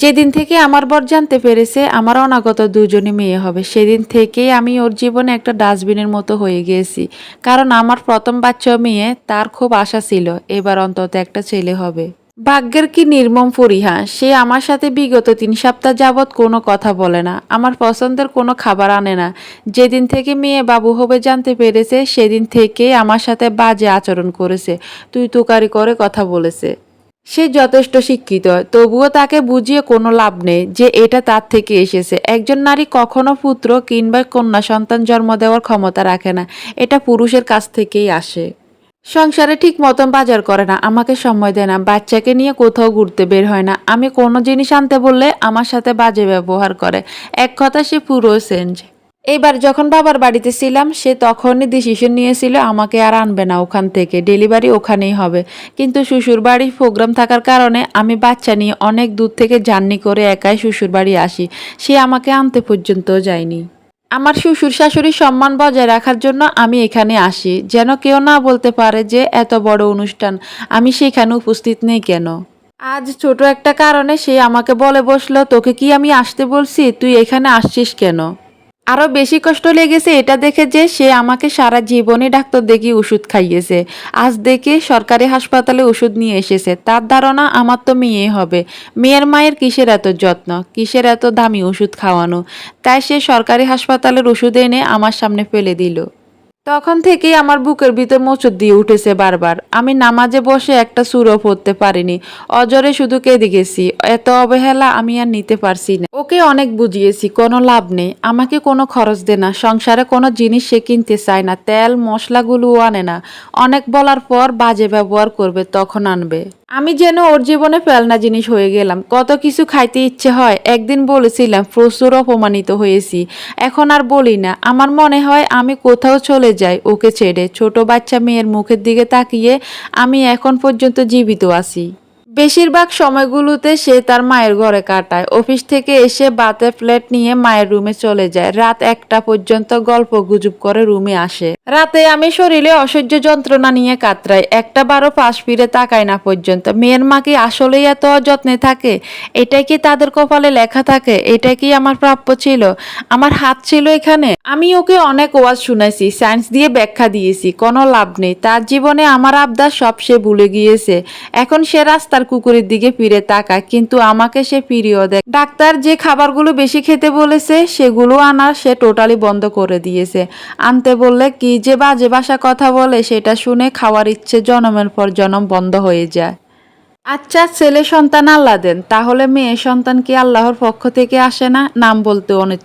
যেদিন থেকে আমার বর জানতে পেরেছে আমার অনাগত দুজনই মেয়ে হবে, সেদিন থেকেই আমি ওর জীবনে একটা ডাস্টবিনের মতো হয়ে গিয়েছি। কারণ আমার প্রথম বাচ্চা মেয়ে, তার খুব আশা ছিল এবার অন্তত একটা ছেলে হবে। ভাগ্যের কি নির্মম পরিহাস, সে আমার সাথে বিগত 3 সপ্তাহ যাবৎ কোনো কথা বলে না, আমার পছন্দের কোনো খাবার আনে না। যেদিন থেকে মেয়ে বাবু হবে জানতে পেরেছে সেদিন থেকেই আমার সাথে বাজে আচরণ করেছে, তুই তুকারি করে কথা বলেছে। সে যথেষ্ট শিক্ষিত, তবুও তাকে বুঝিয়ে কোনো লাভ নেই যে এটা তার থেকে এসেছে। একজন নারী কখনো পুত্র কিংবা কন্যা সন্তান জন্ম দেওয়ার ক্ষমতা রাখে না, এটা পুরুষের কাছ থেকেই আসে। সংসারে ঠিক মতন বাজার করে না, আমাকে সময় দেয় না, বাচ্চাকে নিয়ে কোথাও ঘুরতে বের হয় না। আমি কোনো জিনিস আনতে বললে আমার সাথে বাজে ব্যবহার করে। এক কথা সে পুরো চেঞ্জ। এইবার যখন বাবার বাড়িতে ছিলাম সে তখনই ডিসিশন নিয়েছিল আমাকে আর আনবে না ওখান থেকে, ডেলিভারি ওখানেই হবে। কিন্তু শ্বশুর বাড়ির প্রোগ্রাম থাকার কারণে আমি বাচ্চা নিয়ে অনেক দূর থেকে জার্নি করে একাই শ্বশুর বাড়ি আসি, সে আমাকে আনতে পর্যন্ত যায়নি। আমার শ্বশুর শাশুড়ির সম্মান বজায় রাখার জন্য আমি এখানে আসি, যেন কেউ না বলতে পারে যে এত বড় অনুষ্ঠান আমি সেখানে উপস্থিত নেই কেন। আজ ছোট একটা কারণে সে আমাকে বলে বসলো, তোকে কি আমি আসতে বলছি, তুই এখানে আসছিস কেন। আরও বেশি কষ্ট লেগেছে এটা দেখে যে সে আমাকে সারা জীবনই ডাক্তার দেখিয়ে ওষুধ খাইয়েছে, আজ দেখে সরকারি হাসপাতালে ওষুধ নিয়ে এসেছে। তার ধারণা আমার তো মেয়ে হবে। মেয়ের মায়ের কিসের এত যত্ন, কিসের এত দামি ওষুধ খাওয়ানো, তাই সে সরকারি হাসপাতালের ওষুধ এনে আমার সামনে ফেলে দিল। তখন থেকেই আমার বুকের ভিতর মোচড় দিয়ে উঠেছে বারবার। আমি নামাজে বসে একটা সূরাও পড়তে পারিনি, অজরে শুধু কেঁদে গেছি। এত অবহেলা আমি আর নিতে পারছি না। ওকে অনেক বুঝিয়েছি, কোনো লাভ নেই, আমাকে কোনো খরচ দে না, সংসারে কোনো জিনিস সে কিনতে চায় না, তেল মশলাগুলোও আনে না। অনেক বলার পর বাজে ব্যবহার করবে তখন আনবে। আমি যেন ওর জীবনে ফেলনা জিনিস হয়ে গেলাম। কত কিছু খাইতে ইচ্ছে হয়, একদিন বলেছিলাম, প্রচুর অপমানিত হয়েছি, এখন আর বলি না। আমার মনে হয় আমি কোথাও চলে যাই ওকে ছেড়ে। ছোট বাচ্চা মেয়ের মুখের দিকে তাকিয়ে আমি এখন পর্যন্ত জীবিত আছি। বেশিরভাগ সময়গুলোতে সে তার মায়ের ঘরে কাটায়। অফিস থেকে এসে বাতে প্লেট নিয়ে মায়ের রুমে চলে যায়, রাত 1টা পর্যন্ত গল্প গুজব করে রুমে আসে। রাতে আমি শরীরে অসহ্য যন্ত্রণা নিয়ে কাতরাই, একটা বারো পাশ ফিরে তাকাই না পর্যন্ত। মেয়ের মা কি আসলেই এত অযত্নে থাকে? এটাই কি তাদের কপালে লেখা থাকে? এটা কি আমার প্রাপ্য ছিল? আমার হাত ছিল এখানে? আমি ওকে অনেক ওয়াজ শুনাইছি, সায়েন্স দিয়ে ব্যাখ্যা দিয়েছি, কোনো লাভ নেই। তার জীবনে আমার আবদার সব সে ভুলে গিয়েছে। এখন সে রাস্তার কুকুরের দিকে ফিরে তাকায়, কিন্তু আমাকে সে ফিরিয়েও দেয়। ডাক্তার যে খাবারগুলো বেশি খেতে বলেছে সেগুলো আনা সে টোটালি বন্ধ করে দিয়েছে। আনতে বললে কি যে বাজে ভাষা কথা বলে, সেটা শুনে খাওয়ার ইচ্ছে জনমের পর জনম বন্ধ হয়ে যায়। আচ্ছা, ছেলে সন্তান আল্লাহ দেন, তাহলে মেয়ে সন্তান কি আল্লাহর পক্ষ থেকে আসে না? নাম বলতে অনেক